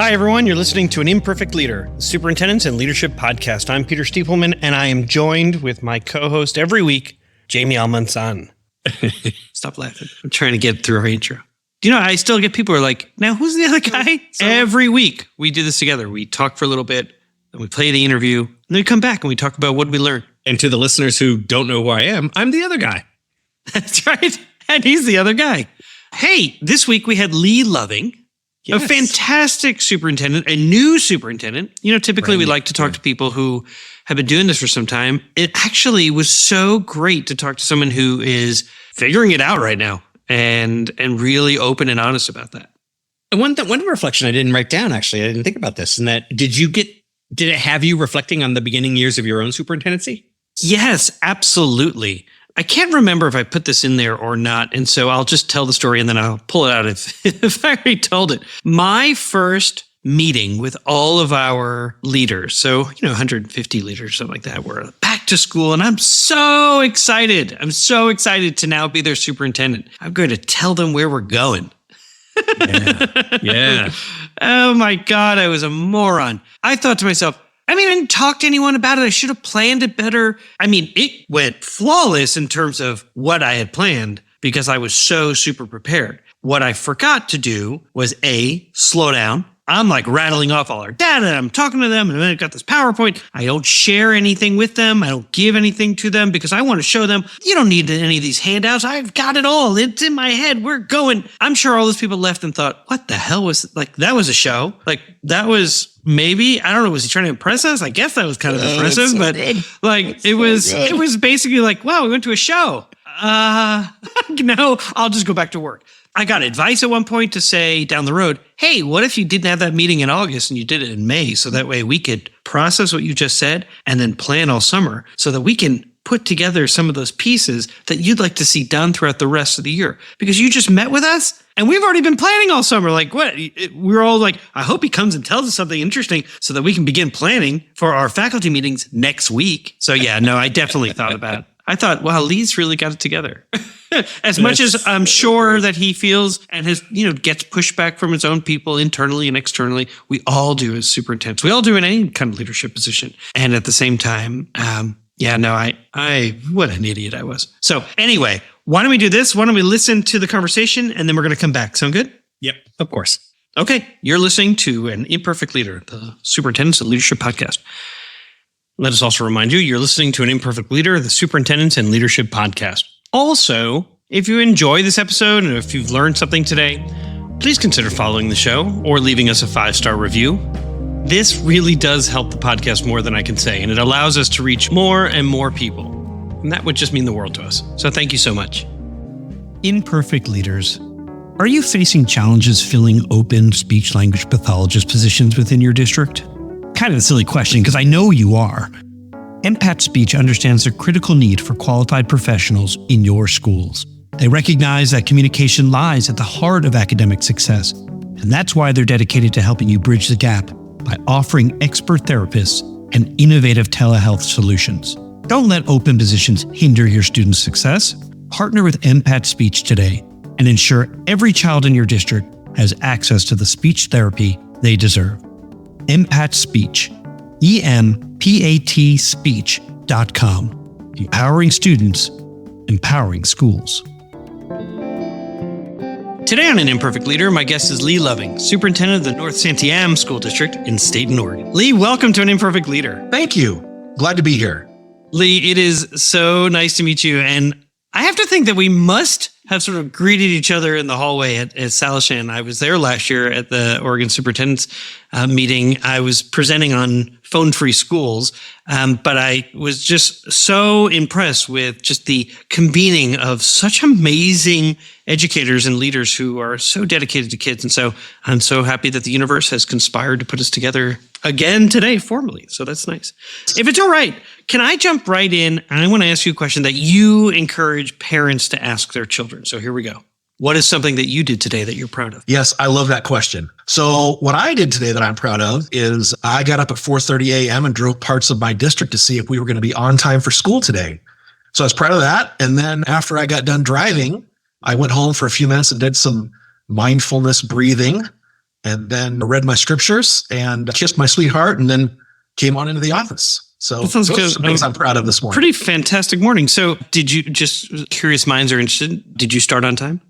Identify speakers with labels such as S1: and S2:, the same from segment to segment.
S1: Hi, everyone. You're listening to An Imperfect Leader, the Superintendents and Leadership podcast. I'm Peter Stiepelman, and I am joined with my co-host every week, Jamie Almanzan.
S2: Stop laughing. I'm trying to get through our intro. Do you know, I still get people who are like, now who's the other guy? Every week we do this together. We talk for a little bit, and we play the interview, and then we come back and we talk about what we learned.
S3: And to the listeners who don't know who I am, I'm the other guy.
S2: That's right. And he's the other guy. Hey, this week we had Lee Loving. Yes. A fantastic superintendent, a new superintendent. You know, typically we like to talk to people who have been doing this for some time. It actually was so great to talk to someone who is figuring it out right now and really open and honest about that.
S3: And one reflection I didn't write down, actually, I didn't think about this, and that did it have you reflecting on the beginning years of your own superintendency?
S2: Yes, absolutely. I can't remember if I put this in there or not, and so I'll just tell the story and then I'll pull it out if I already told it. My first meeting with all of our leaders, so, 150 leaders, something like that, we're back to school, and I'm so excited. I'm so excited to now be their superintendent. I'm going to tell them where we're going.
S3: Yeah.
S2: Oh my God, I was a moron. I thought to myself, I didn't talk to anyone about it. I should have planned it better. It went flawless in terms of what I had planned because I was so super prepared. What I forgot to do was slow down. I'm like rattling off all our data. I'm talking to them, and then I've got this PowerPoint. I don't share anything with them. I don't give anything to them because I want to show them, you don't need any of these handouts. I've got it all. It's in my head. We're going. I'm sure all those people left and thought, what the hell was that was a show? That was maybe, I don't know, was he trying to impress us? I guess that was kind of impressive, but it was basically like, wow, we went to a show. No, I'll just go back to work. I got advice at one point to say down the road, hey, what if you didn't have that meeting in August and you did it in May? So that way we could process what you just said and then plan all summer so that we can put together some of those pieces that you'd like to see done throughout the rest of the year. Because you just met with us and we've already been planning all summer. Like what? We're all like, I hope he comes and tells us something interesting so that we can begin planning for our faculty meetings next week. So yeah, no, I definitely thought about it. I thought, wow, Lee's really got it together. As much as I'm sure that he feels and gets pushback from his own people internally and externally, we all do as superintendents. We all do in any kind of leadership position. And at the same time, what an idiot I was. So anyway, why don't we do this? Why don't we listen to the conversation and then we're going to come back. Sound good?
S3: Yep, of course.
S2: Okay, you're listening to An Imperfect Leader, the Superintendents and Leadership podcast. Let us also remind you, you're listening to An Imperfect Leader, the Superintendents and Leadership podcast. Also, if you enjoy this episode and if you've learned something today, please consider following the show or leaving us a 5-star review. This really does help the podcast more than I can say, and it allows us to reach more and more people. And that would just mean the world to us. So thank you so much.
S1: Imperfect leaders. Are you facing challenges filling open speech-language pathologist positions within your district? Kind of a silly question because I know you are. MPAT Speech understands the critical need for qualified professionals in your schools. They recognize that communication lies at the heart of academic success, and that's why they're dedicated to helping you bridge the gap by offering expert therapists and innovative telehealth solutions. Don't let open positions hinder your students' success. Partner with MPAT Speech today and ensure every child in your district has access to the speech therapy they deserve. MPAT Speech. EMPATspeech.com. Empowering students, empowering schools.
S2: Today on An Imperfect Leader, my guest is Lee Loving, Superintendent of the North Santiam School District in Stayton, Oregon. Lee, welcome to An Imperfect Leader.
S4: Thank you. Glad to be here.
S2: Lee, it is so nice to meet you. And I have to think that we must have sort of greeted each other in the hallway at Salishan. I was there last year at the Oregon Superintendents meeting. I was presenting on phone-free schools, but I was just so impressed with just the convening of such amazing educators and leaders who are so dedicated to kids. And so I'm so happy that the universe has conspired to put us together again today formally. So that's nice. If it's all right, can I jump right in? And I want to ask you a question that you encourage parents to ask their children. So here we go. What is something that you did today that you're proud of?
S4: Yes, I love that question. So what I did today that I'm proud of is I got up at 4:30 a.m. and drove parts of my district to see if we were going to be on time for school today. So I was proud of that. And then after I got done driving, I went home for a few minutes and did some mindfulness breathing. and then read my scriptures and kissed my sweetheart and then came on into the office. So
S2: that sounds
S4: those
S2: good.
S4: are some things I'm proud of this morning.
S2: Pretty fantastic morning. So did you, just curious minds are interested, did you start on time?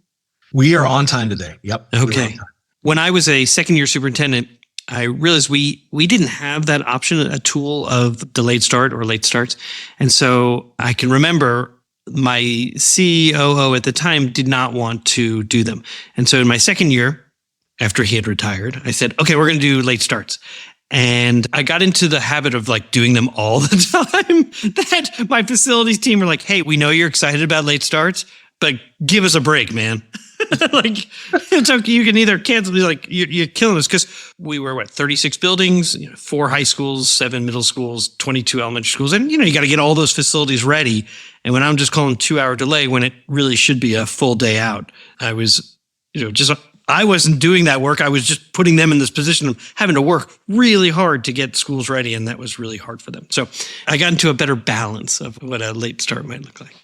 S4: We are on time today. Yep.
S2: Okay. When I was a second year superintendent, I realized we didn't have that option, a tool of delayed start or late starts. And so I can remember my COO at the time did not want to do them. And so in my second year, after he had retired, I said, okay, we're going to do late starts. And I got into the habit of like doing them all the time. That my facilities team were like, hey, we know you're excited about late starts, but give us a break, man. Like, it's okay. You can either cancel, like, you're killing us, because we were 36 buildings, 4 high schools, 7 middle schools, 22 elementary schools. And, you got to get all those facilities ready. And when I'm just calling 2-hour delay when it really should be a full day out, I was, I wasn't doing that work. I was just putting them in this position of having to work really hard to get schools ready. And that was really hard for them. So I got into a better balance of what a late start might look like.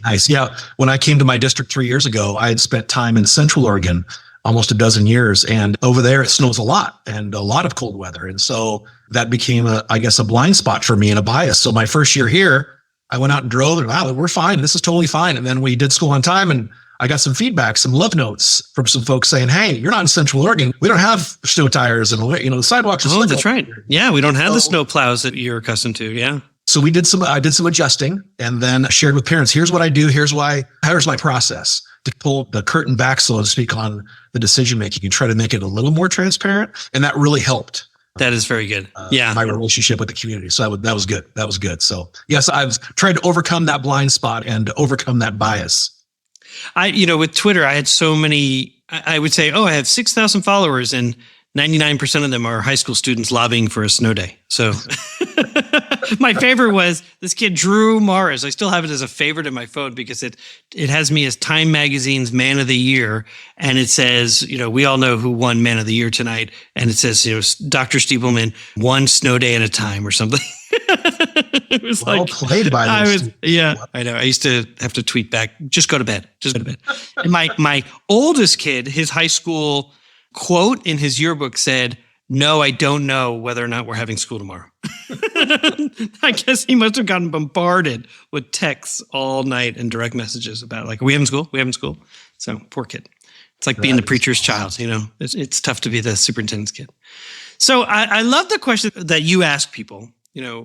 S4: Nice. Yeah. When I came to my district 3 years ago, I had spent time in Central Oregon, almost a dozen years. And over there, it snows a lot and a lot of cold weather. And so that became a blind spot for me and a bias. So my first year here, I went out and drove and wow, we're fine. This is totally fine. And then we did school on time and I got some feedback, some love notes from some folks saying, hey, you're not in Central Oregon. We don't have snow tires and, the sidewalks are
S2: that's right. Yeah. We don't have the snow plows that you're accustomed to. Yeah.
S4: So I did some adjusting and then shared with parents, here's what I do. Here's my process to pull the curtain back, so to speak, on the decision-making and try to make it a little more transparent. And that really helped.
S2: That is very good.
S4: My relationship with the community. So that was good. That was good. So yes, I've tried to overcome that blind spot and overcome that bias.
S2: With Twitter, I had so many, I would say, I have 6,000 followers and 99% of them are high school students lobbying for a snow day. So my favorite was this kid, Drew Morris. I still have it as a favorite in my phone because it has me as Time Magazine's Man of the Year. And it says, we all know who won Man of the Year tonight. And it says, Dr. Stiebelman, one snow day at a time or something. It was
S4: well played by this.
S2: I know. I used to have to tweet back, just go to bed. And my oldest kid, his high school quote in his yearbook said, no, I don't know whether or not we're having school tomorrow. I guess he must have gotten bombarded with texts all night and direct messages about like, are we having school? We having school? So poor kid. It's like being the preacher's child, it's tough to be the superintendent's kid. So I love the question that you ask people,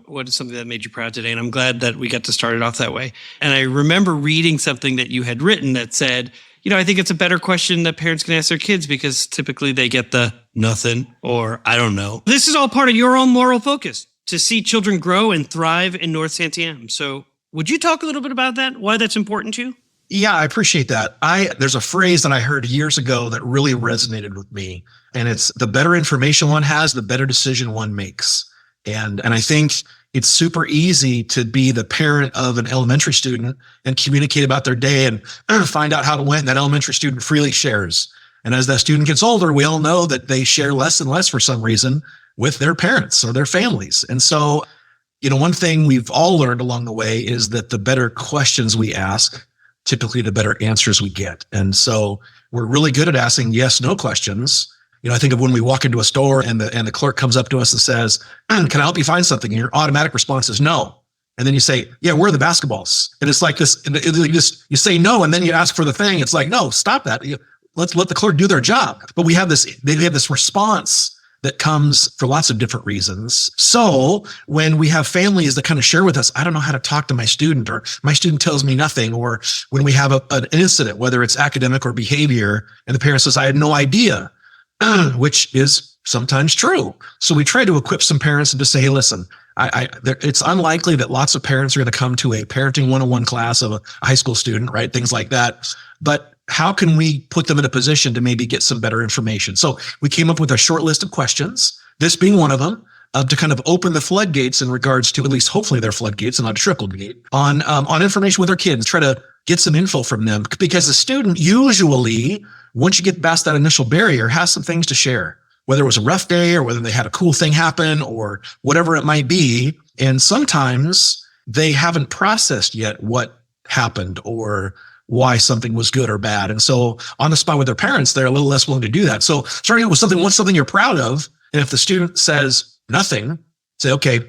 S2: what is something that made you proud today? And I'm glad that we got to start it off that way. And I remember reading something that you had written that said, I think it's a better question that parents can ask their kids because typically they get the nothing or I don't know. This is all part of your own moral focus to see children grow and thrive in North Santiam. So would you talk a little bit about that? Why that's important to you?
S4: Yeah, I appreciate that. There's a phrase that I heard years ago that really resonated with me. And it's the better information one has, the better decision one makes. And I think it's super easy to be the parent of an elementary student and communicate about their day and find out how it went. That elementary student freely shares. And as that student gets older, we all know that they share less and less for some reason with their parents or their families. And so, one thing we've all learned along the way is that the better questions we ask, typically the better answers we get. And so we're really good at asking yes, no questions. I think of when we walk into a store and the clerk comes up to us and says, can I help you find something? And your automatic response is no. And then you say, yeah, where are the basketballs? And it's like this, you say no, and then you ask for the thing. It's like, no, stop that. Let's let the clerk do their job. But they have this response that comes for lots of different reasons. So when we have families that kind of share with us, I don't know how to talk to my student, or my student tells me nothing, or when we have an incident, whether it's academic or behavior, and the parent says, I had no idea, which is sometimes true. So we try to equip some parents and to say, hey, listen, it's unlikely that lots of parents are going to come to a parenting 101 class of a high school student, right? Things like that. But how can we put them in a position to maybe get some better information? So we came up with a short list of questions, this being one of them, to kind of open the floodgates in regards to, at least hopefully they're floodgates and not a trickle gate, on information with our kids, try to get some info from them. Because the student usually, once you get past that initial barrier, has some things to share, whether it was a rough day or whether they had a cool thing happen or whatever it might be. And sometimes they haven't processed yet what happened or why something was good or bad. And so on the spot with their parents, they're a little less willing to do that. So starting out with something, what's something you're proud of? And if the student says nothing, say, okay,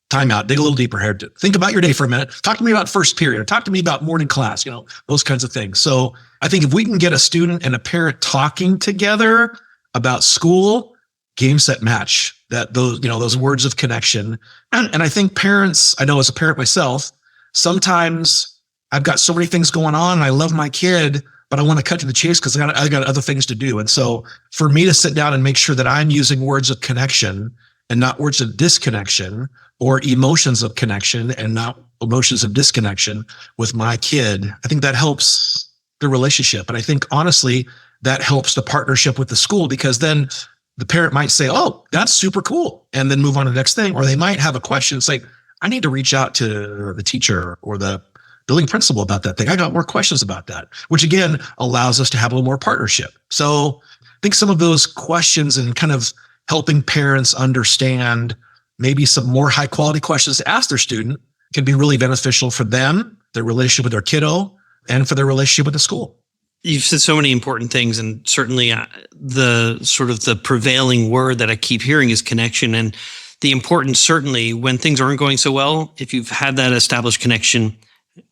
S4: time out, dig a little deeper here. Think about your day for a minute. Talk to me about first period, or talk to me about morning class, those kinds of things. So I think if we can get a student and a parent talking together about school, game, set, match, those words of connection. And I think parents, I know as a parent myself, sometimes I've got so many things going on and I love my kid, but I want to cut to the chase because I got other things to do. And so for me to sit down and make sure that I'm using words of connection and not words of disconnection, or emotions of connection and not emotions of disconnection with my kid, I think that helps the relationship. And I think honestly, that helps the partnership with the school, because then the parent might say, oh, that's super cool, and then move on to the next thing. Or they might have a question. It's like, I need to reach out to the teacher or the building principal about that thing. I got more questions about that, which again allows us to have a little more partnership. So I think some of those questions and kind of helping parents understand maybe some more high quality questions to ask their student can be really beneficial for them, their relationship with their kiddo, and for their relationship with the school.
S2: You've said so many important things, and certainly the sort of the prevailing word that I keep hearing is connection. And the importance, certainly when things aren't going so well, if you've had that established connection,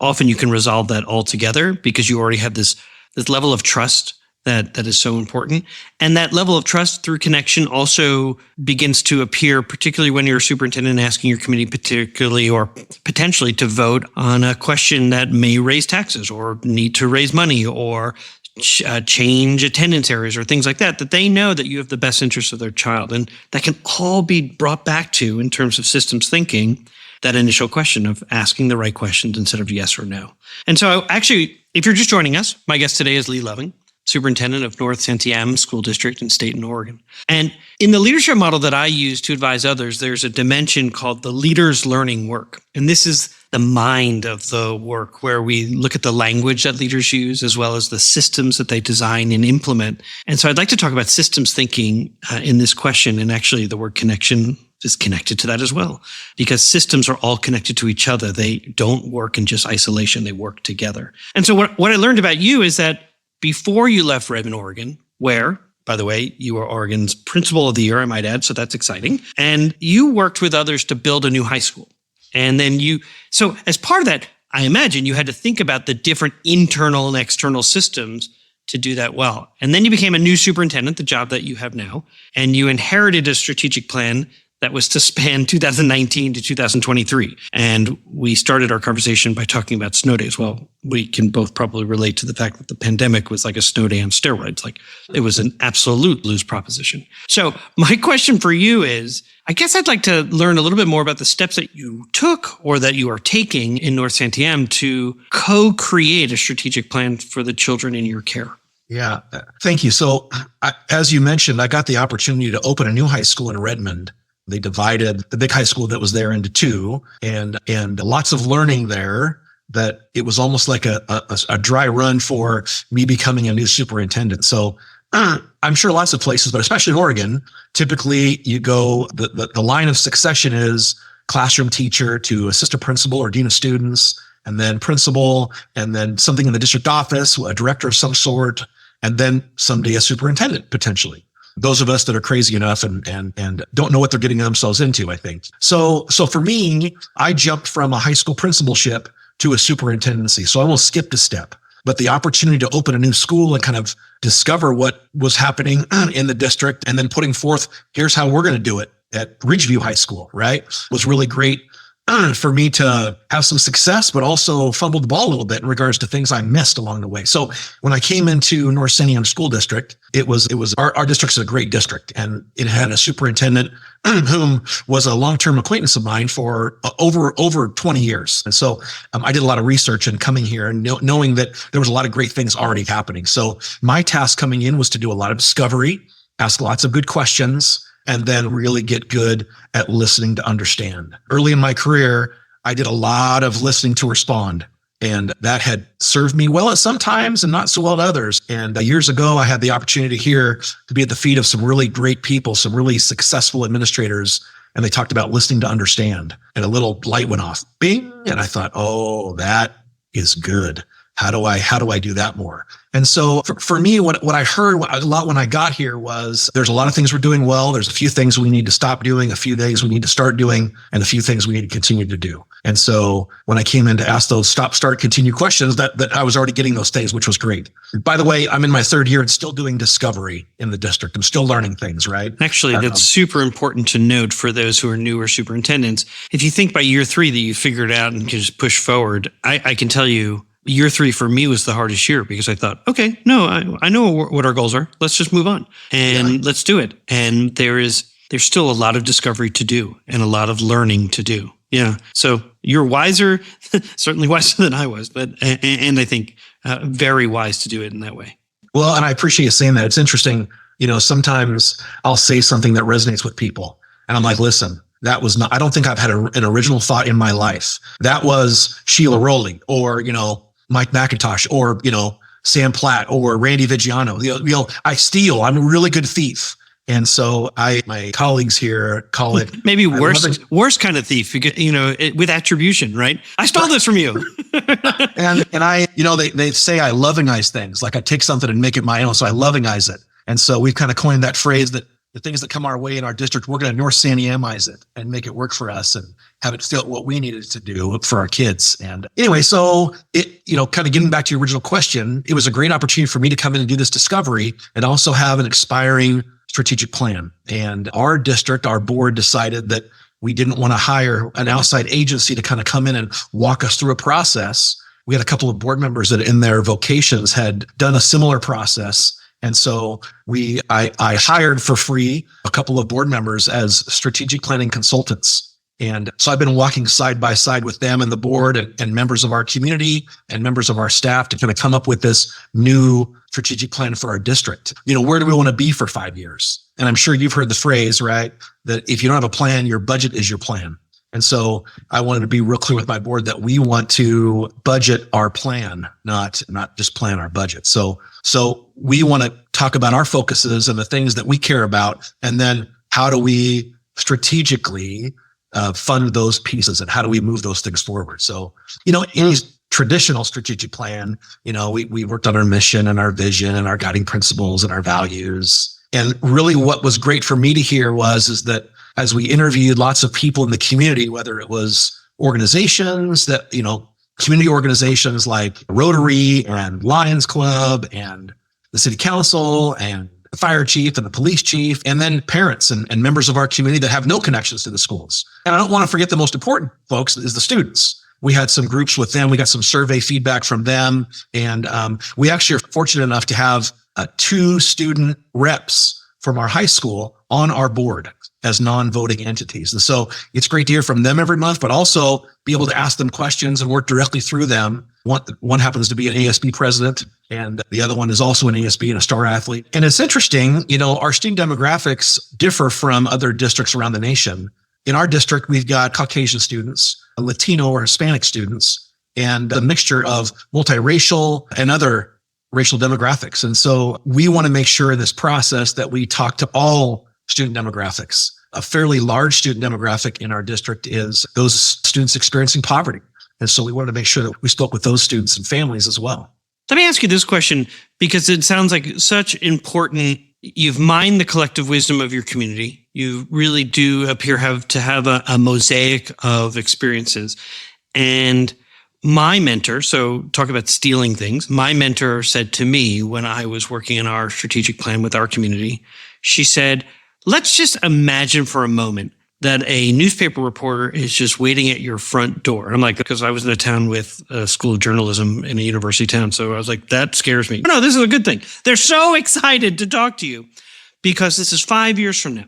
S2: often you can resolve that altogether because you already have this level of trust that is so important. And that level of trust through connection also begins to appear, particularly when you're a superintendent asking your committee particularly or potentially to vote on a question that may raise taxes or need to raise money or change attendance areas or things like that they know that you have the best interests of their child. And that can all be brought back to, in terms of systems thinking, that initial question of asking the right questions instead of yes or no. And so actually, if you're just joining us, my guest today is Lee Loving, Superintendent of North Santiam School District in Stayton, Oregon. And in the leadership model that I use to advise others, there's a dimension called the leader's learning work. And this is the mind of the work, where we look at the language that leaders use as well as the systems that they design and implement. And so I'd like to talk about systems thinking in this question. And actually the word connection is connected to that as well, because systems are all connected to each other. They don't work in just isolation. They work together. And so what I learned about you is that before you left Redmond, Oregon, where, by the way, you were Oregon's Principal of the Year, I might add, so that's exciting. And you worked with others to build a new high school. And then so as part of that, I imagine you had to think about the different internal and external systems to do that well. And then you became a new superintendent, the job that you have now, and you inherited a strategic plan that was to span 2019 to 2023. And we started our conversation by talking about snow days. Well, we can both probably relate to the fact that the pandemic was like a snow day on steroids. Like it was an absolute lose proposition. So my question for you is, I guess I'd like to learn a little bit more about the steps that you took or that you are taking in North Santiam to co-create a strategic plan for the children in your care.
S4: Yeah, thank you. So as you mentioned, I got the opportunity to open a new high school in Redmond. They divided the big high school that was there into two, and lots of learning there, that it was almost like a dry run for me becoming a new superintendent. So I'm sure lots of places, but especially in Oregon, typically you go, the line of succession is classroom teacher to assistant principal or dean of students, and then principal, and then something in the district office, a director of some sort, and then someday a superintendent potentially. Those of us that are crazy enough and don't know what they're getting themselves into, I think. So for me, I jumped from a high school principalship to a superintendency. So I almost skipped a step. But the opportunity to open a new school and kind of discover what was happening in the district and then putting forth, here's how we're going to do it at Ridgeview High School, right, was really great for me to have some success, but also fumbled the ball a little bit in regards to things I missed along the way. So when I came into North Santiam School District, it was our district's a great district, and it had a superintendent whom was a long-term acquaintance of mine for over 20 years. And so I did a lot of research in coming here and knowing that there was a lot of great things already happening. So my task coming in was to do a lot of discovery, ask lots of good questions, and then really get good at listening to understand. Early in my career, I did a lot of listening to respond, and that had served me well at some times and not so well at others. And years ago, I had the opportunity here to be at the feet of some really great people, some really successful administrators, and they talked about listening to understand, and a little light went off, bing, and I thought, oh, that is good. how do I do that more? And so for me, what I heard a lot when I got here was there's a lot of things we're doing well. There's a few things we need to stop doing, a few things we need to start doing, and a few things we need to continue to do. And so when I came in to ask those stop, start, continue questions, that I was already getting those things, which was great. By the way, I'm in my third year and still doing discovery in the district. I'm still learning things, right?
S2: Actually, that's super important to note for those who are newer superintendents. If you think by year 3 that you figured out and can just push forward, I can tell you, year 3 for me was the hardest year because I thought, okay, no, I know what our goals are. Let's just move on and let's do it. And there's still a lot of discovery to do and a lot of learning to do. Yeah. So you're wiser, certainly wiser than I was, but, and I think very wise to do it in that way.
S4: Well, and I appreciate you saying that. It's interesting. Sometimes I'll say something that resonates with people and I'm like, listen, that was not, I don't think I've had an original thought in my life. That was Sheila Rowley or, Mike McIntosh or, Sam Platt or Randy Vigiano. I steal. I'm a really good thief. And so my colleagues here call it
S2: maybe worse kind of thief, because, with attribution, right? I stole this from you.
S4: and I, they say I lovingize things, like I take something and make it my own. So I lovingize it. And so we've kind of coined that phrase that the things that come our way in our district, we're going to North Santiamize it and make it work for us and have it fit what we needed to do for our kids. And anyway, so it, kind of getting back to your original question, it was a great opportunity for me to come in and do this discovery and also have an expiring strategic plan. And our district, our board decided that we didn't want to hire an outside agency to kind of come in and walk us through a process. We had a couple of board members that in their vocations had done a similar process. And so I hired for free a couple of board members as strategic planning consultants. And so I've been walking side by side with them and the board and members of our community and members of our staff to kind of come up with this new strategic plan for our district. Where do we want to be for 5 years? And I'm sure you've heard the phrase, right? That if you don't have a plan, your budget is your plan. And so I wanted to be real clear with my board that we want to budget our plan, not just plan our budget. So we want to talk about our focuses and the things that we care about. And then how do we strategically fund those pieces and how do we move those things forward? So, any traditional strategic plan, we worked on our mission and our vision and our guiding principles and our values. And really what was great for me to hear is that as we interviewed lots of people in the community, whether it was organizations that, community organizations like Rotary and Lions Club and the city council and the fire chief and the police chief, and then parents and members of our community that have no connections to the schools. And I don't want to forget the most important folks is the students. We had some groups with them. We got some survey feedback from them. And we actually are fortunate enough to have 2 student reps from our high school on our board as non-voting entities. And so it's great to hear from them every month, but also be able to ask them questions and work directly through them. One happens to be an ASB president, and the other one is also an ASB and a star athlete. And it's interesting, our student demographics differ from other districts around the nation. In our district, we've got Caucasian students, Latino or Hispanic students, and a mixture of multiracial and other racial demographics. And so we want to make sure in this process that we talk to all student demographics. A fairly large student demographic in our district is those students experiencing poverty. And so we wanted to make sure that we spoke with those students and families as well.
S2: Let me ask you this question, because it sounds like such important. You've mined the collective wisdom of your community. You really do appear to have a mosaic of experiences. And my mentor, so talk about stealing things. My mentor said to me when I was working on our strategic plan with our community, she said, let's just imagine for a moment that a newspaper reporter is just waiting at your front door. And I'm like, because I was in a town with a school of journalism in a university town. So I was like, that scares me. No, this is a good thing. They're so excited to talk to you because this is 5 years from now.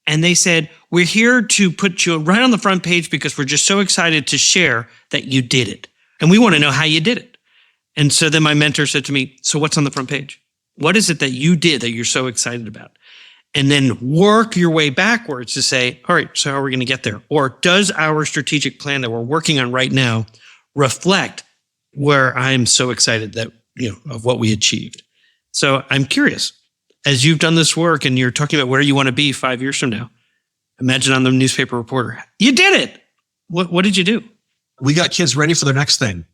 S2: And they said, we're here to put you right on the front page because we're just so excited to share that you did it. And we want to know how you did it. And so then my mentor said to me, so what's on the front page? What is it that you did that you're so excited about? And then work your way backwards to say, all right, so how are we going to get there? Or does our strategic plan that we're working on right now reflect where I'm so excited that, of what we achieved? So I'm curious, as you've done this work and you're talking about where you want to be 5 years from now, imagine on the newspaper reporter, you did it. What did you do?
S4: We got kids ready for their next thing.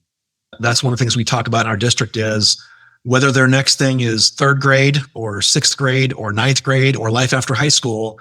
S4: That's one of the things we talk about in our district is whether their next thing is third grade or sixth grade or ninth grade or life after high school,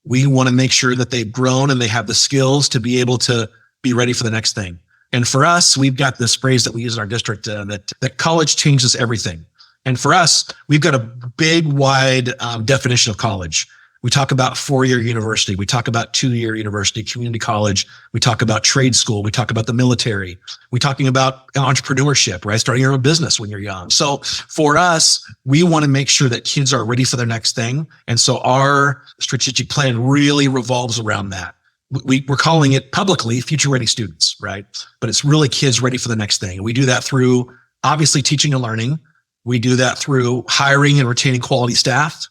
S4: we want to make sure that they've grown and they have the skills to be able to be ready for the next thing. And for us, we've got this phrase that we use in our district that college changes everything. And for us, we've got a big, wide definition of college. We talk about 4-year university. We talk about 2-year university, community college. We talk about trade school. We talk about the military. We're talking about entrepreneurship, right? Starting your own business when you're young. So for us, we want to make sure that kids are ready for their next thing. And so our strategic plan really revolves around that. We're calling it publicly future ready students, right? But it's really kids ready for the next thing. We do that through obviously teaching and learning. We do that through hiring and retaining quality staff.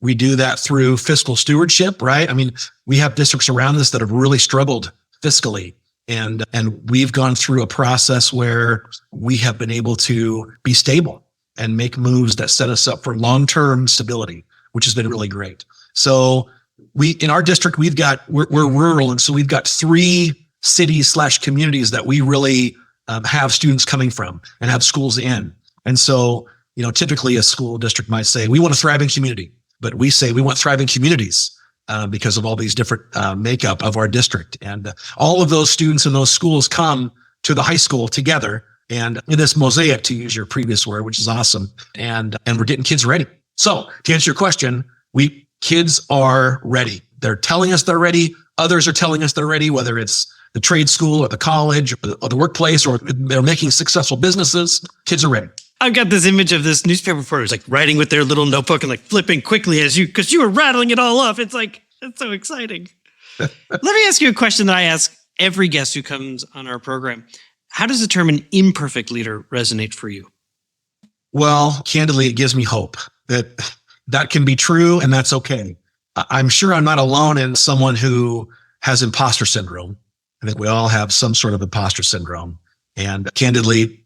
S4: We do that through fiscal stewardship, right? I mean, we have districts around us that have really struggled fiscally. And we've gone through a process where we have been able to be stable and make moves that set us up for long-term stability, which has been really great. So in our district, we're rural. And so we've got 3 cities/communities that we really have students coming from and have schools in. And so, typically a school district might say, we want a thriving community. But we say we want thriving communities because of all these different makeup of our district. And all of those students in those schools come to the high school together. And in this mosaic, to use your previous word, which is awesome. And we're getting kids ready. So to answer your question, kids are ready. They're telling us they're ready. Others are telling us they're ready, whether it's the trade school or the college or the workplace, or they're making successful businesses. Kids are ready.
S2: I've got this image of this newspaper reporter who's like writing with their little notebook and like flipping quickly because you were rattling it all off. It's like, it's so exciting. Let me ask you a question that I ask every guest who comes on our program. How does the term an imperfect leader resonate for you?
S4: Well, candidly, it gives me hope that can be true and that's okay. I'm sure I'm not alone in someone who has imposter syndrome. I think we all have some sort of imposter syndrome. And candidly,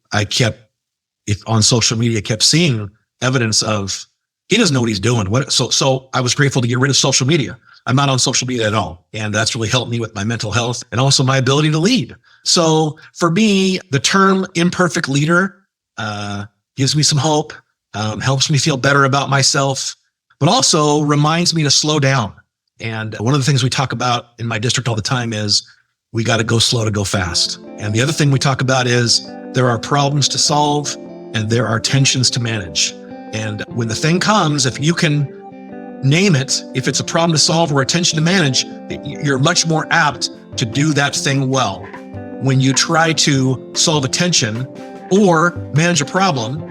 S4: on social media, kept seeing evidence of he doesn't know what he's doing. So I was grateful to get rid of social media. I'm not on social media at all. And that's really helped me with my mental health and also my ability to lead. So for me, the term imperfect leader gives me some hope, helps me feel better about myself, but also reminds me to slow down. And one of the things we talk about in my district all the time is we got to go slow to go fast. And the other thing we talk about is there are problems to solve and there are tensions to manage. And when the thing comes, if you can name it, if it's a problem to solve or a tension to manage, you're much more apt to do that thing well. When you try to solve a tension or manage a problem,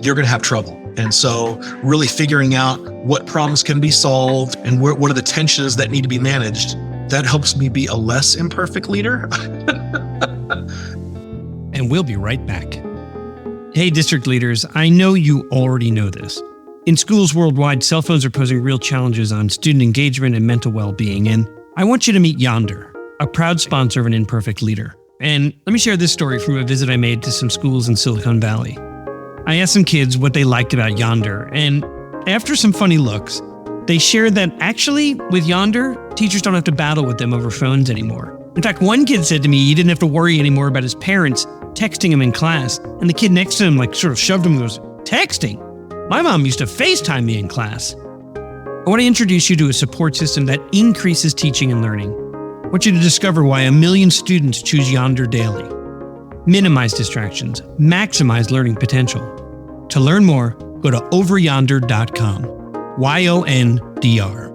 S4: you're going to have trouble. And so really figuring out what problems can be solved and what are the tensions that need to be managed, that helps me be a less imperfect leader.
S1: And we'll be right back. Hey, district leaders, I know you already know this. In schools worldwide, cell phones are posing real challenges on student engagement and mental well-being, and I want you to meet Yonder, a proud sponsor of an imperfect leader. And let me share this story from a visit I made to some schools in Silicon Valley. I asked some kids what they liked about Yonder, and after some funny looks, they shared that actually, with Yonder, teachers don't have to battle with them over phones anymore. In fact, one kid said to me he didn't have to worry anymore about his parents texting him in class, and the kid next to him sort of shoved him and goes, "Texting? My mom used to FaceTime me in class." I want to introduce you to a support system that increases teaching and learning. I want you to discover why 1 million students choose Yonder daily. Minimize distractions, maximize learning potential. To learn more, go to overyonder.com. YONDR.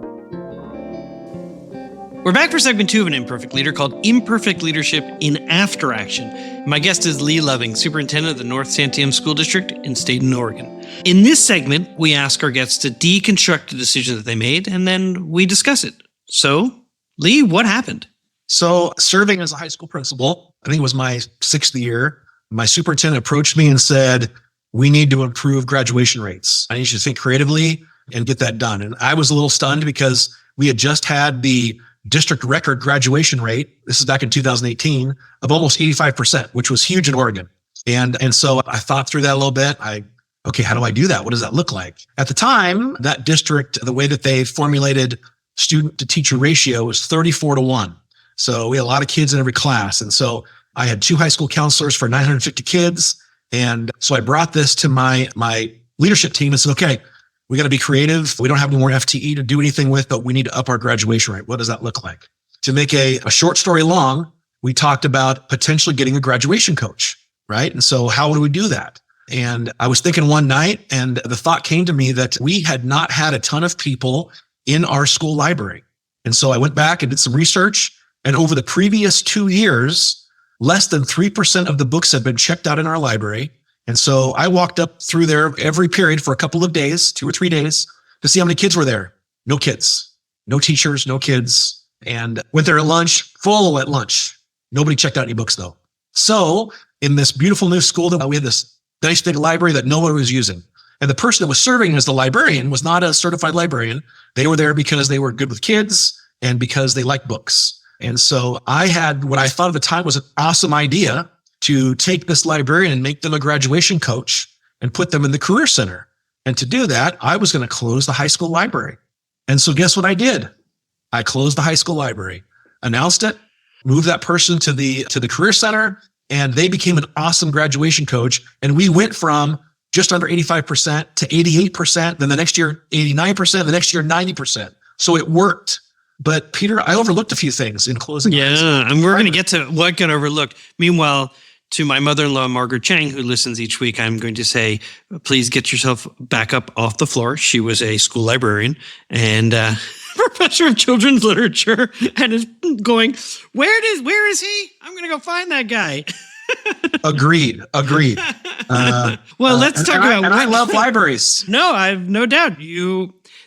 S2: We're back for segment 2 of An Imperfect Leader called Imperfect Leadership in After Action. My guest is Lee Loving, Superintendent of the North Santiam School District in Stayton, Oregon. In this segment, we ask our guests to deconstruct the decision that they made, and then we discuss it. So, Lee, what happened?
S4: So serving as a high school principal, I think it was my 6th year, my superintendent approached me and said, we need to improve graduation rates. I need you to think creatively and get that done. And I was a little stunned because we had just had the district record graduation rate, this is back in 2018, of almost 85%, which was huge in Oregon. And so I thought through that a little bit. Okay, how do I do that? What does that look like? At the time, that district, the way that they formulated student to teacher ratio was 34-1. So we had a lot of kids in every class. And so I had 2 high school counselors for 950 kids. And so I brought this to my leadership team and said, okay, we got to be creative. We don't have any more FTE to do anything with, but we need to up our graduation rate. What does that look like? To make a short story long, we talked about potentially getting a graduation coach, right? And so how would we do that? And I was thinking one night, and the thought came to me that we had not had a ton of people in our school library. And so I went back and did some research, and over the previous 2 years, less than 3% of the books had been checked out in our library. And so I walked up through there every period for a couple of days, 2 or 3 days, to see how many kids were there. No kids, no teachers, no kids. And went there at lunch, full at lunch. Nobody checked out any books though. So in this beautiful new school, we had this nice big library that nobody was using. And the person that was serving as the librarian was not a certified librarian. They were there because they were good with kids and because they liked books. And so I had what I thought at the time was an awesome idea to take this librarian and make them a graduation coach and put them in the career center. And to do that, I was going to close the high school library. And so guess what I did? I closed the high school library, announced it, moved that person to the career center, and they became an awesome graduation coach. And we went from just under 85% to 88%, then the next year, 89%, the next year, 90%. So it worked. But Peter, I overlooked a few things in closing.
S2: Yeah, and we're going to get to what got overlooked. Meanwhile, to my mother-in-law, Margaret Chang, who listens each week, I'm going to say, please get yourself back up off the floor. She was a school librarian and professor of children's literature and is going, where is he? I'm going to go find that guy.
S4: Agreed.
S2: Well, let's talk about.
S4: I love libraries.
S2: No, I have no doubt.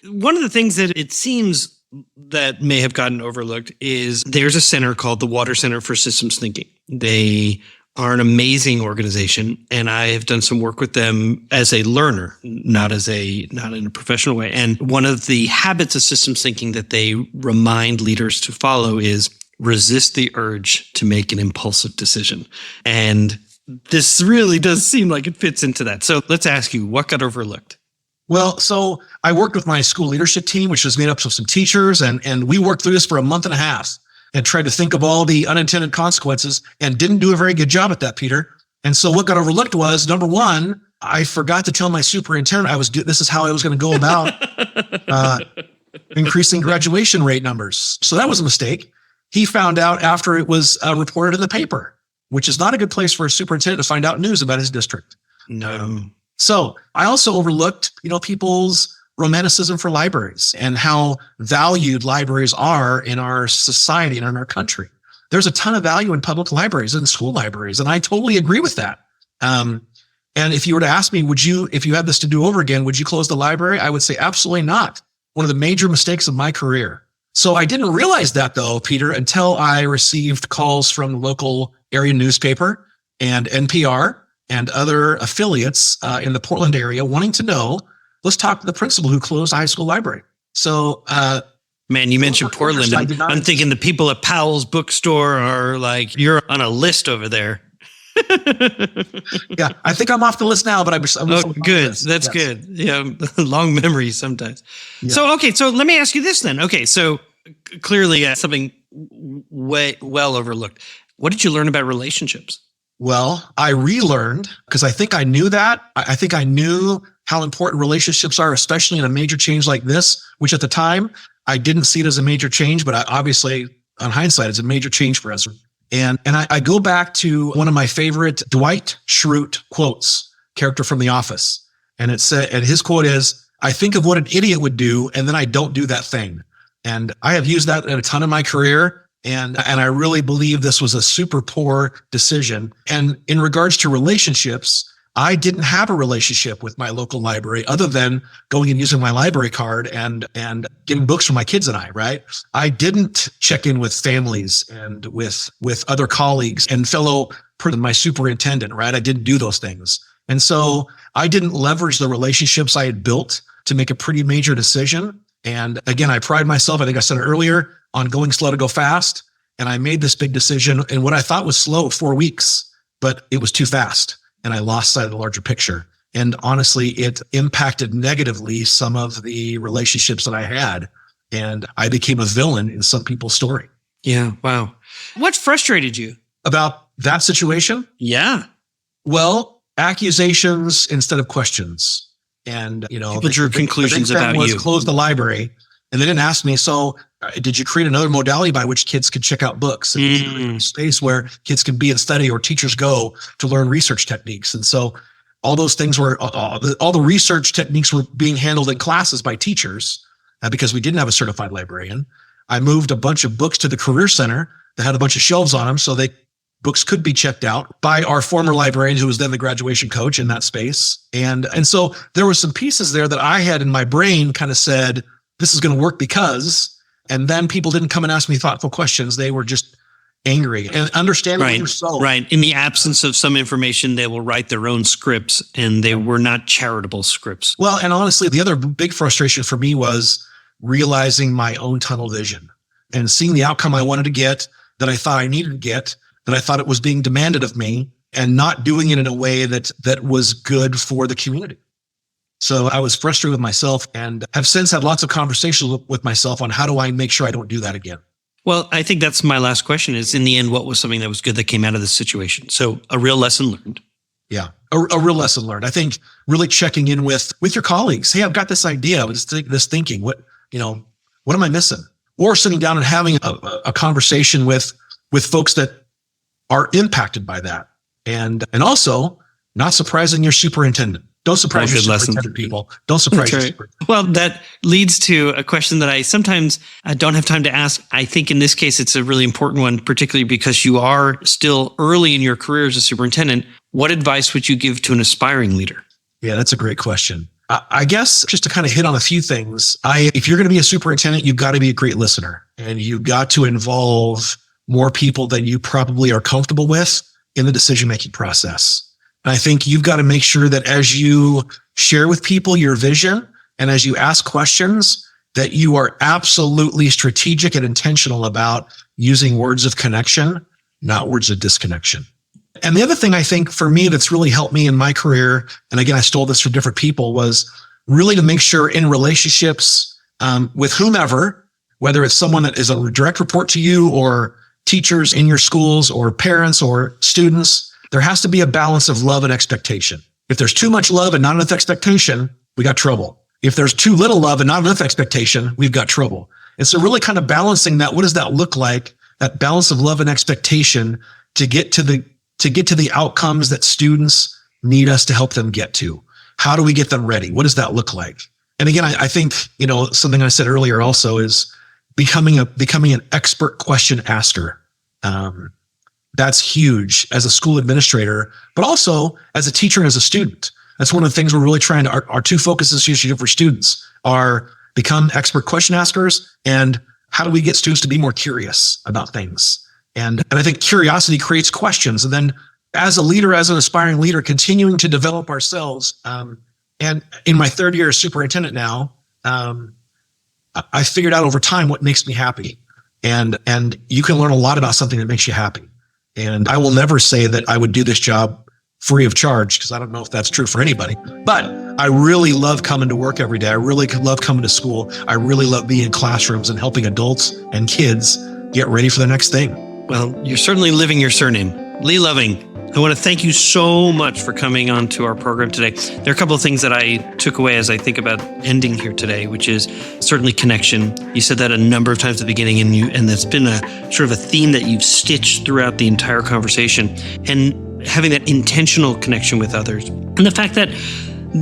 S2: One of the things that it seems that may have gotten overlooked is there's a center called the Water Center for Systems Thinking. They are an amazing organization, and I have done some work with them as a learner, not in a professional way. And one of the habits of systems thinking that they remind leaders to follow is resist the urge to make an impulsive decision. And this really does seem like it fits into that. So let's ask you, what got overlooked?
S4: Well, so I worked with my school leadership team, which was made up of some teachers, and we worked through this for a month and a half and tried to think of all the unintended consequences and didn't do a very good job at that, Peter. And so what got overlooked was, number one, I forgot to tell my superintendent this is how I was going to go about increasing graduation rate numbers. So that was a mistake. He found out after it was reported in the paper, which is not a good place for a superintendent to find out news about his district.
S2: No.
S4: So I also overlooked, people's romanticism for libraries and how valued libraries are in our society and in our country. There's a ton of value in public libraries and school libraries, and I totally agree with that. And if you were to ask me, if you had this to do over again, would you close the library? I would say absolutely not. One of the major mistakes of my career. So I didn't realize that though, Peter, until I received calls from the local area newspaper and NPR and other affiliates in the Portland area wanting to know, let's talk to the principal who closed the high school library. So,
S2: man, you mentioned Portland. I'm thinking the people at Powell's bookstore are like, you're on a list over there.
S4: Yeah, I think I'm off the list now, but I'm
S2: good. That's good. Yeah, long memories sometimes. Yeah. So let me ask you this then. Okay, so clearly something well overlooked. What did you learn about relationships?
S4: Well, I relearned because I think I knew that. I think I knew how important relationships are, especially in a major change like this, which at the time I didn't see it as a major change, but obviously on hindsight, it's a major change for us. And I go back to one of my favorite Dwight Schrute quotes, character from The Office. And and his quote is, I think of what an idiot would do, and then I don't do that thing. And I have used that in a ton of my career. And I really believe this was a super poor decision. And in regards to relationships, I didn't have a relationship with my local library other than going and using my library card and getting books for my kids and I, right? I didn't check in with families and with other colleagues and my superintendent, right? I didn't do those things. And so I didn't leverage the relationships I had built to make a pretty major decision. And again, I pride myself, I think I said it earlier, on going slow to go fast. And I made this big decision in what I thought was slow, 4 weeks, but it was too fast. And I lost sight of the larger picture. And honestly, it impacted negatively some of the relationships that I had. And I became a villain in some people's story.
S2: Yeah. Wow. What frustrated you?
S4: About That situation?
S2: Yeah.
S4: Well, accusations instead of questions. And,
S2: People drew conclusions
S4: the big thing
S2: about
S4: was
S2: you.
S4: Close the library. And they didn't ask me, so did you create another modality by which kids could check out books? And did you create a space where kids can be and study, or teachers go to learn research techniques? And so all those things were, all the research techniques were being handled in classes by teachers because we didn't have a certified librarian. I moved a bunch of books to the Career Center that had a bunch of shelves on them so books could be checked out by our former librarian, who was then the graduation coach in that space. And so there were some pieces there that I had in my brain kind of said, this is going to work because, and then people didn't come and ask me thoughtful questions. They were just angry and understandably so.
S2: Right. In the absence of some information, they will write their own scripts, and they were not charitable scripts.
S4: Well, and honestly, the other big frustration for me was realizing my own tunnel vision and seeing the outcome I wanted to get, that I thought I needed to get, that I thought it was being demanded of me, and not doing it in a way that was good for the community. So I was frustrated with myself and have since had lots of conversations with myself on how do I make sure I don't do that again.
S2: Well, I think that's my last question is, in the end, what was something that was good that came out of this situation? So a real lesson learned.
S4: Yeah, a real lesson learned. I think really checking in with your colleagues. Hey, I've got this idea, this thinking. What am I missing? Or sitting down and having a conversation with folks that are impacted by that. And also not surprising your superintendent. Don't surprise your superintendent people. Don't surprise your superintendent.
S2: Well, that leads to a question that I sometimes don't have time to ask. I think in this case, it's a really important one, particularly because you are still early in your career as a superintendent. What advice would you give to an aspiring leader?
S4: Yeah, that's a great question. I guess just to kind of hit on a few things, if you're going to be a superintendent, you've got to be a great listener, and you've got to involve more people than you probably are comfortable with in the decision-making process. And I think you've got to make sure that as you share with people your vision and as you ask questions, that you are absolutely strategic and intentional about using words of connection, not words of disconnection. And the other thing I think for me that's really helped me in my career, and again, I stole this from different people, was really to make sure in relationships with whomever, whether it's someone that is a direct report to you or teachers in your schools or parents or students, there has to be a balance of love and expectation. If there's too much love and not enough expectation, we got trouble. If there's too little love and not enough expectation, we've got trouble. And so really kind of balancing that, what does that look like? That balance of love and expectation to get to the outcomes that students need us to help them get to. How do we get them ready? What does that look like? And again, I think, something I said earlier also is becoming an expert question asker. That's huge as a school administrator, but also as a teacher and as a student. That's one of the things we're really trying to, our two focuses here for students are become expert question askers, and how do we get students to be more curious about things? And I think curiosity creates questions. And then as a leader, as an aspiring leader, continuing to develop ourselves. And in my third year as superintendent now, I figured out over time what makes me happy. And you can learn a lot about something that makes you happy. And I will never say that I would do this job free of charge, because I don't know if that's true for anybody. But I really love coming to work every day. I really love coming to school. I really love being in classrooms and helping adults and kids get ready for the next thing.
S2: Well, you're certainly living your surname. Lee Loving, I want to thank you so much for coming on to our program today. There are a couple of things that I took away as I think about ending here today, which is certainly connection. You said that a number of times at the beginning, and that's been a sort of a theme that you've stitched throughout the entire conversation. And having that intentional connection with others. And the fact that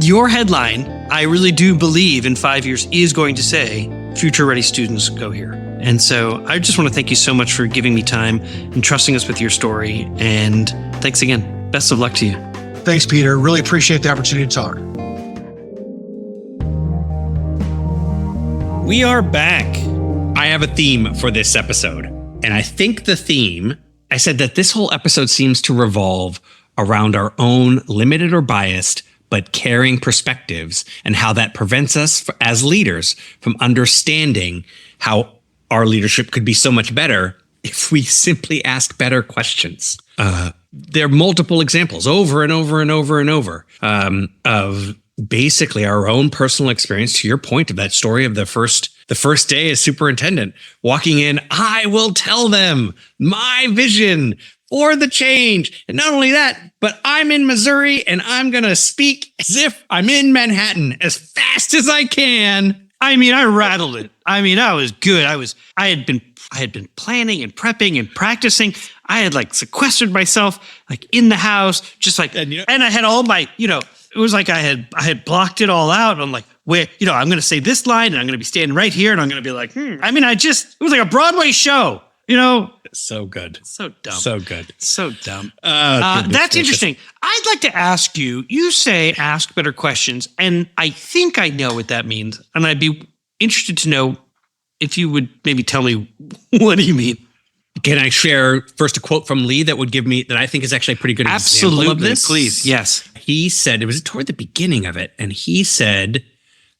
S2: your headline, I really do believe in 5 years, is going to say, future ready students go here. And so I just want to thank you so much for giving me time and trusting us with your story. And thanks again. Best of luck to you.
S4: Thanks, Peter. Really appreciate the opportunity to talk.
S3: We are back. I have a theme for this episode. And I think the theme, I said that this whole episode seems to revolve around our own limited or biased, but caring perspectives, and how that prevents us as leaders from understanding how our leadership could be so much better if we simply ask better questions. There are multiple examples over and over and over and over of basically our own personal experience. To your point of that story of the first day as superintendent, walking in, I will tell them my vision. for the change. And not only that, but I'm in Missouri and I'm going to speak as if I'm in Manhattan as fast as I can.
S2: I mean, I rattled it. I mean, I was good. I had been planning and prepping and practicing. I had like sequestered myself like in the house, just like, and I had all my, it was like I had blocked it all out. I'm like, where, I'm going to say this line and I'm going to be standing right here and I'm going to be like, I mean, it was like a Broadway show,
S3: So good.
S2: So dumb.
S3: So good.
S2: So dumb.
S3: That's
S2: interesting. I'd like to ask you say ask better questions. And I think I know what that means. And I'd be interested to know if you would maybe tell me, what do you mean?
S3: Can I share first a quote from Lee that I think is actually a pretty good example of this?
S2: Please. Yes.
S3: He said, it was toward the beginning of it, and he said,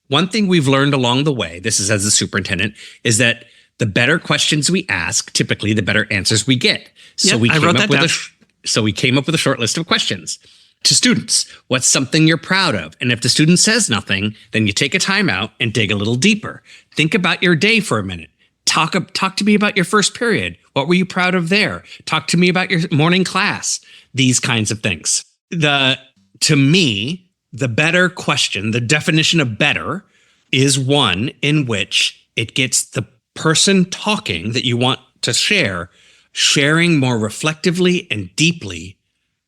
S3: one thing we've learned along the way, this is as a superintendent, is that the better questions we ask, typically the better answers we get. So we came up with a short list of questions to students. What's something you're proud of? And if the student says nothing, then you take a time out and dig a little deeper. Think about your day for a minute. Talk to me about your first period. What were you proud of there? Talk to me about your morning class. These kinds of things. To me, the better question, the definition of better, is one in which it gets the person talking that you want to sharing more reflectively and deeply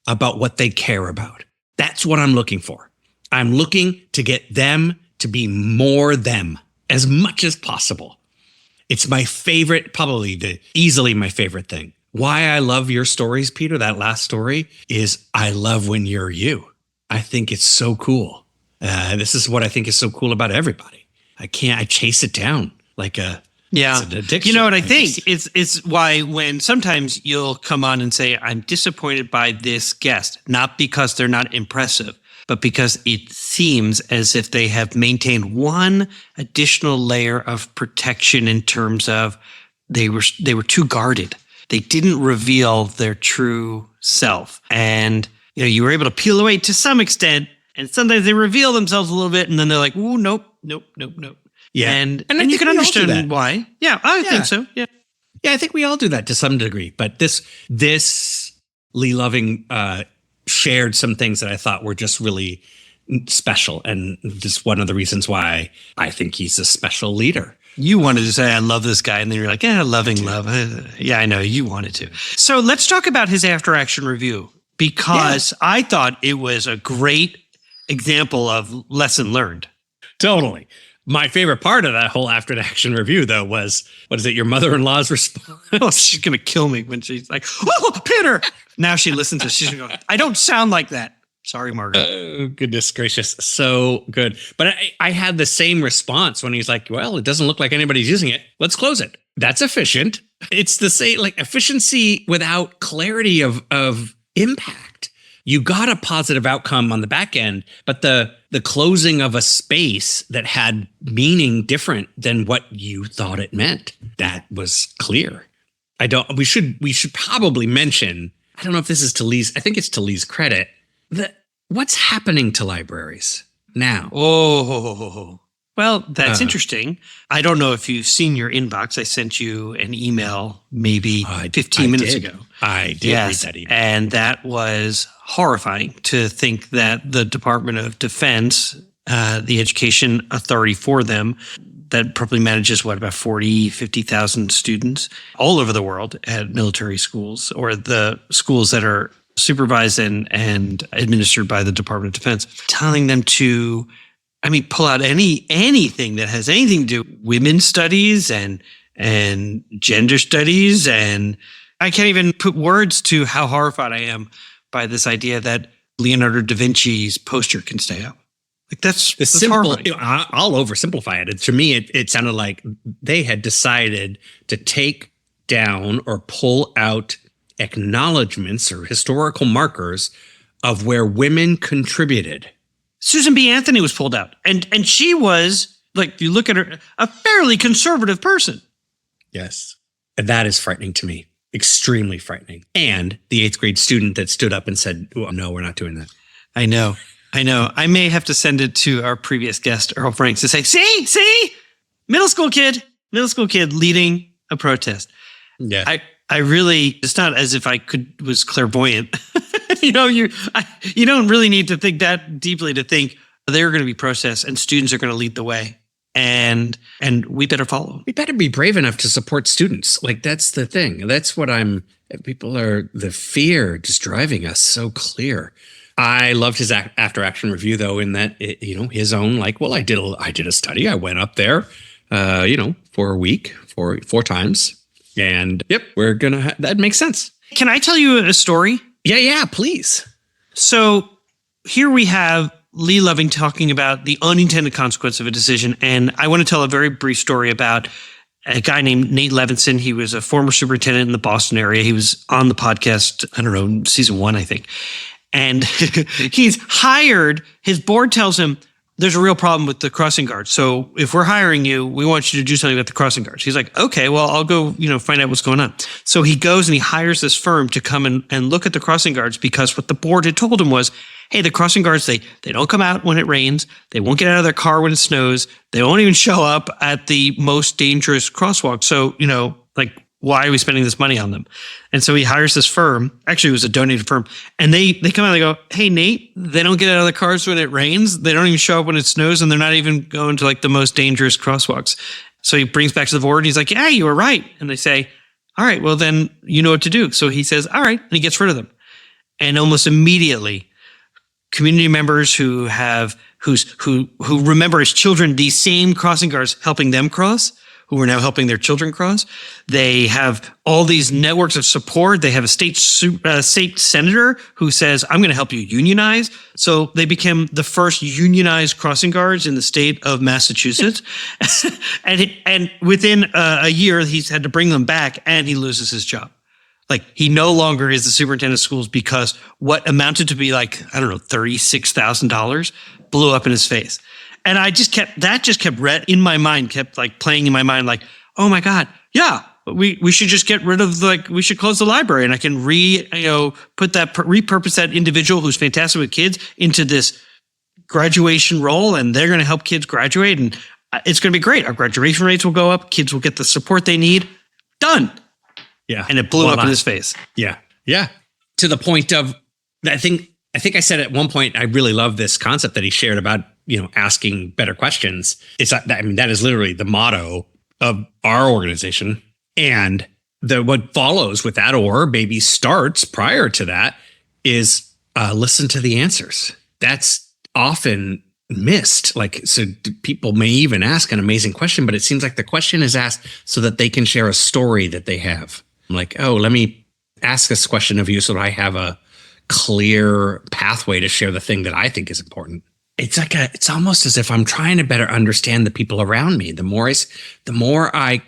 S3: about what they care about. That's what I'm looking for. I'm looking to get them to be more them as much as possible. It's my favorite, easily my favorite thing. Why I love your stories, Peter, that last story, is I love when you're you. I think it's so cool. This is what I think is so cool about everybody. I chase it down like it's an addiction.
S2: You know what I think? It's why when sometimes you'll come on and say, I'm disappointed by this guest, not because they're not impressive, but because it seems as if they have maintained one additional layer of protection in terms of they were too guarded. They didn't reveal their true self. And you were able to peel away to some extent, and sometimes they reveal themselves a little bit, and then they're like, "Ooh, nope."
S3: Yeah,
S2: and you can understand why. Yeah, I think so. Yeah,
S3: I think we all do that to some degree. But this Lee Loving shared some things that I thought were just really special, and just one of the reasons why I think he's a special leader.
S2: You wanted to say, I love this guy. And then you're like, loving love. Yeah, I know you wanted to. So let's talk about his after action review, because I thought it was a great example of lesson learned.
S3: Totally. My favorite part of that whole after action review, though, was, what is it, your mother-in-law's response?
S2: Oh, she's going to kill me when she's like, oh, Peter. Now she listens to it. She's going to go, I don't sound like that. Sorry, Margaret.
S3: Oh, goodness gracious. So good. But I had the same response when he's like, well, it doesn't look like anybody's using it. Let's close it. That's efficient. It's the same, like efficiency without clarity of impact. You got a positive outcome on the back end, but the closing of a space that had meaning different than what you thought it meant, that was clear. We should probably mention, I don't know if this is to Lee's, I think it's to Lee's credit, what's happening to libraries now?
S2: Oh, well, that's interesting. I don't know if you've seen your inbox. I sent you an email maybe 15 minutes ago.
S3: I did read that email.
S2: And that was horrifying to think that the Department of Defense, the education authority for them, that probably manages about 50,000 students all over the world at military schools, or the schools that are supervised and administered by the Department of Defense, telling them to, pull out anything that has anything to do with women's studies and gender studies. And I can't even put words to how horrified I am by this idea that Leonardo da Vinci's poster can stay up. Like that's
S3: simple.
S2: horrifying.
S3: I'll oversimplify it. To me, it sounded like they had decided to take down or pull out acknowledgments or historical markers of where women contributed.
S2: Susan B. Anthony was pulled out. And she was, like, you look at her, a fairly conservative person.
S3: Yes. And that is frightening to me. Extremely frightening. And the 8th grade student that stood up and said, oh, no, we're not doing that.
S2: I know. I may have to send it to our previous guest, Earl Franks, to say, see, middle school kid leading a protest.
S3: Yeah.
S2: I really, it's not as if was clairvoyant. You don't really need to think that deeply to think they're going to be processed and students are going to lead the way. And we better follow.
S3: We better be brave enough to support students. Like, that's the thing. That's what the fear just driving us so clear. I loved his after action review, though, in that, his own, like, well, I did a study. I went up there, for a week, four times. And yep, we're going to, that makes sense.
S2: Can I tell you a story?
S3: Yeah, please.
S2: So here we have Lee Loving talking about the unintended consequence of a decision. And I want to tell a very brief story about a guy named Nate Levinson. He was a former superintendent in the Boston area. He was on the podcast, I don't know, season 1, I think. And he's hired, his board tells him, there's a real problem with the crossing guards. So if we're hiring you, we want you to do something about the crossing guards. He's like, okay, well, I'll go, find out what's going on. So he goes and he hires this firm to come and look at the crossing guards, because what the board had told him was, hey, the crossing guards, they don't come out when it rains. They won't get out of their car when it snows. They won't even show up at the most dangerous crosswalk. So, why are we spending this money on them? And so he hires this firm. Actually, it was a donated firm. And they come out and they go, hey, Nate, they don't get out of their cars when it rains. They don't even show up when it snows. And they're not even going to the most dangerous crosswalks. So he brings back to the board and he's like, yeah, you were right. And they say, all right, well, then you know what to do. So he says, all right. And he gets rid of them. And almost immediately, community members who remember as children these same crossing guards helping them cross, who are now helping their children cross. They have all these networks of support. They have a state senator who says, I'm going to help you unionize. So they became the first unionized crossing guards in the state of Massachusetts. and within a year, he's had to bring them back and he loses his job. He no longer is the superintendent of schools because what amounted to be $36,000 blew up in his face. And I just kept in my mind, playing in my mind, oh my God, yeah, we should just get rid of we should close the library and I can repurpose that individual who's fantastic with kids into this graduation role, and they're going to help kids graduate, and it's going to be great. Our graduation rates will go up. Kids will get the support they need. Done.
S3: Yeah.
S2: And it blew up in his face.
S3: Yeah. Yeah. To the point of, I think I said at one point, I really love this concept that he shared about, asking better questions. That is literally the motto of our organization. And what follows with that, or maybe starts prior to that, is listen to the answers. That's often missed. So people may even ask an amazing question, but it seems like the question is asked so that they can share a story that they have. Let me ask this question of you so that I have a clear pathway to share the thing that I think is important. It's almost as if I'm trying to better understand the people around me. The more I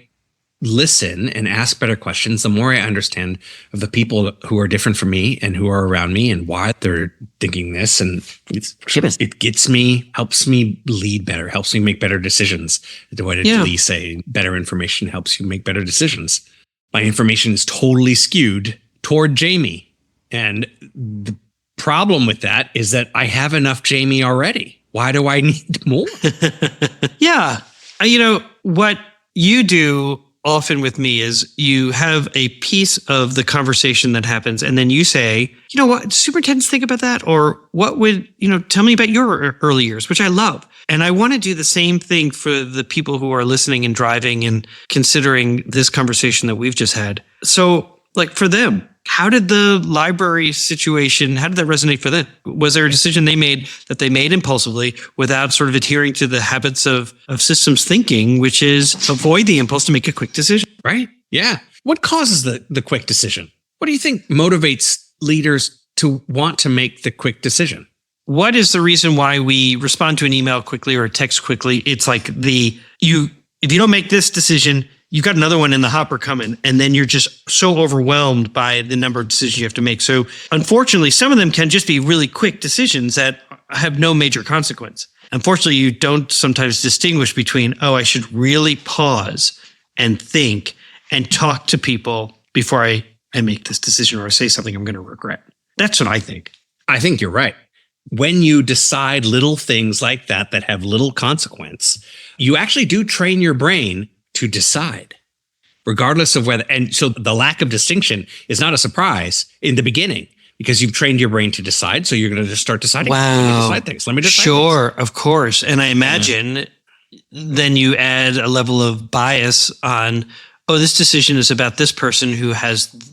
S3: listen and ask better questions, the more I understand of the people who are different from me and who are around me and why they're thinking this. And it helps me lead better, helps me make better decisions. What did Lee say? Better information helps you make better decisions. My information is totally skewed toward Jamie. And the problem with that is that I have enough Jamie already. Why do I need more?
S2: Yeah. What you do often with me is you have a piece of the conversation that happens, and then you say, what, superintendents think about that? Or what would, tell me about your early years, which I love. And I want to do the same thing for the people who are listening and driving and considering this conversation that we've just had. So for them, how did the library situation, how did that resonate for them? Was there a decision they made impulsively without sort of adhering to the habits of systems thinking, which is avoid the impulse to make a quick decision?
S3: Right. Yeah. What causes the quick decision? What do you think motivates leaders to want to make the quick decision?
S2: What is the reason why we respond to an email quickly or a text quickly? It's if you don't make this decision, you've got another one in the hopper coming, and then you're just so overwhelmed by the number of decisions you have to make. So unfortunately, some of them can just be really quick decisions that have no major consequence. Unfortunately, you don't sometimes distinguish between, I should really pause and think and talk to people before I make this decision or say something I'm going to regret. That's what I think.
S3: I think you're right. When you decide little things like that have little consequence, you actually do train your brain to decide. regardless of whether, and so the lack of distinction is not a surprise in the beginning because you've trained your brain to decide. So you're going to just start deciding.
S2: Wow.
S3: Let me decide things. Let me decide
S2: Sure,
S3: things.
S2: of course. And I imagine then you add a level of bias on, oh, this decision is about this person who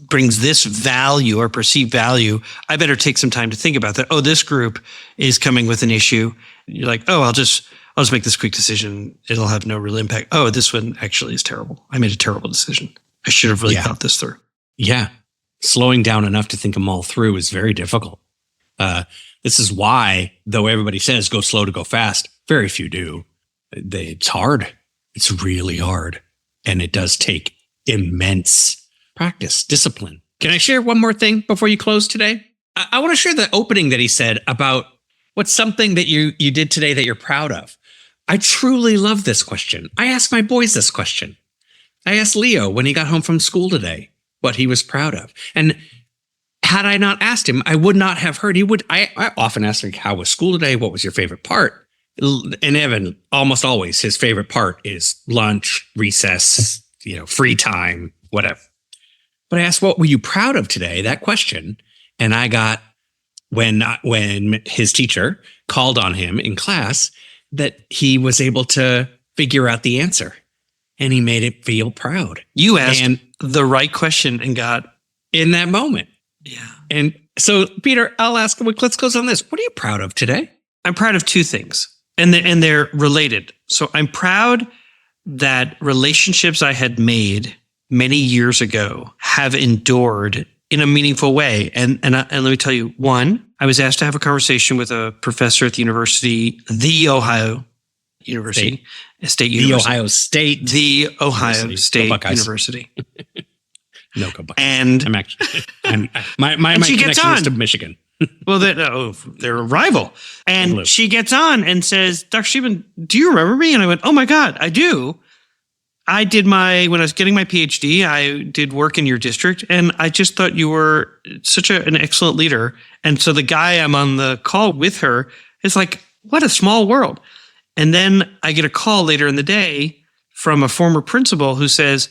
S2: brings this value or perceived value. I better take some time to think about that. Oh, this group is coming with an issue. You're like, oh, I'll just make this quick decision. It'll have no real impact. Oh, this one actually is terrible. I made a terrible decision. I should have really thought this through.
S3: Yeah. Slowing down enough to think them all through is very difficult. This is why, though everybody says go slow to go fast, very few do. It's hard. It's really hard. And it does take immense practice, discipline. Can I share one more thing before you close today? I want to share the opening that he said about what's something that you did today that you're proud of. I truly love this question. I asked my boys this question. I asked Leo when he got home from school today what he was proud of. And had I not asked him, I would not have heard. I often ask, like, how was school today? What was your favorite part? And Evan, almost always, his favorite part is lunch, recess, free time, whatever. But I asked, what were you proud of today? That question. And I got, when his teacher called on him in class, that he was able to figure out the answer. And he made it feel proud.
S2: You asked the right question and got
S3: in that moment.
S2: Yeah.
S3: And so, Peter, I'll ask, let's close on this. What are you proud of today?
S2: I'm proud of two things, and they're related. So I'm proud that relationships I had made many years ago have endured in a meaningful way. And let me tell you, one, I was asked to have a conversation with a professor at the Ohio University, State University. The Ohio State University.
S3: No, go Buckeyes.
S2: And
S3: I'm actually, my connection is to Michigan.
S2: Well, they're a rival. And she gets on and says, Dr. Stephen, do you remember me? And I went, oh my God, I do. When I was getting my PhD, I did work in your district, and I just thought you were such an excellent leader. And so the guy I'm on the call with her is like, what a small world. And then I get a call later in the day from a former principal who says,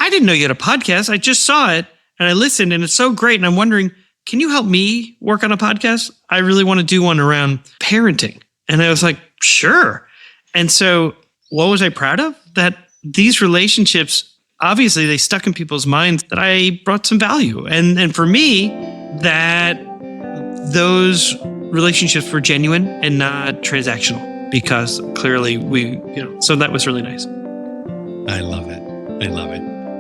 S2: I didn't know you had a podcast. I just saw it and I listened, and it's so great. And I'm wondering, can you help me work on a podcast? I really want to do one around parenting. And I was like, sure. And so what was I proud of? That these relationships, obviously they stuck in people's minds, that I brought some value. And for me, that those relationships were genuine and not transactional, because clearly so that was really nice.
S3: I love it.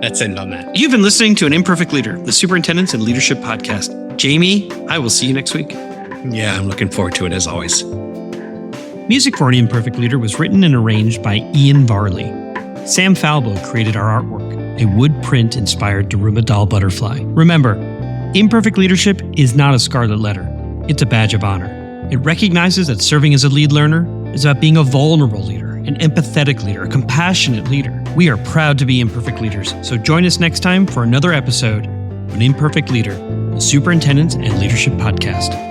S3: Let's end on that.
S2: You've been listening to An Imperfect Leader, the Superintendents and Leadership Podcast. Jamie, I will see you next week.
S3: Yeah, I'm looking forward to it as always.
S1: Music for An Imperfect Leader was written and arranged by Ian Varley. Sam Falbo created our artwork, a wood print inspired Daruma doll butterfly. Remember, imperfect leadership is not a scarlet letter. It's a badge of honor. It recognizes that serving as a lead learner is about being a vulnerable leader, an empathetic leader, a compassionate leader. We are proud to be imperfect leaders, so join us next time for another episode of An Imperfect Leader, the Superintendents and Leadership Podcast.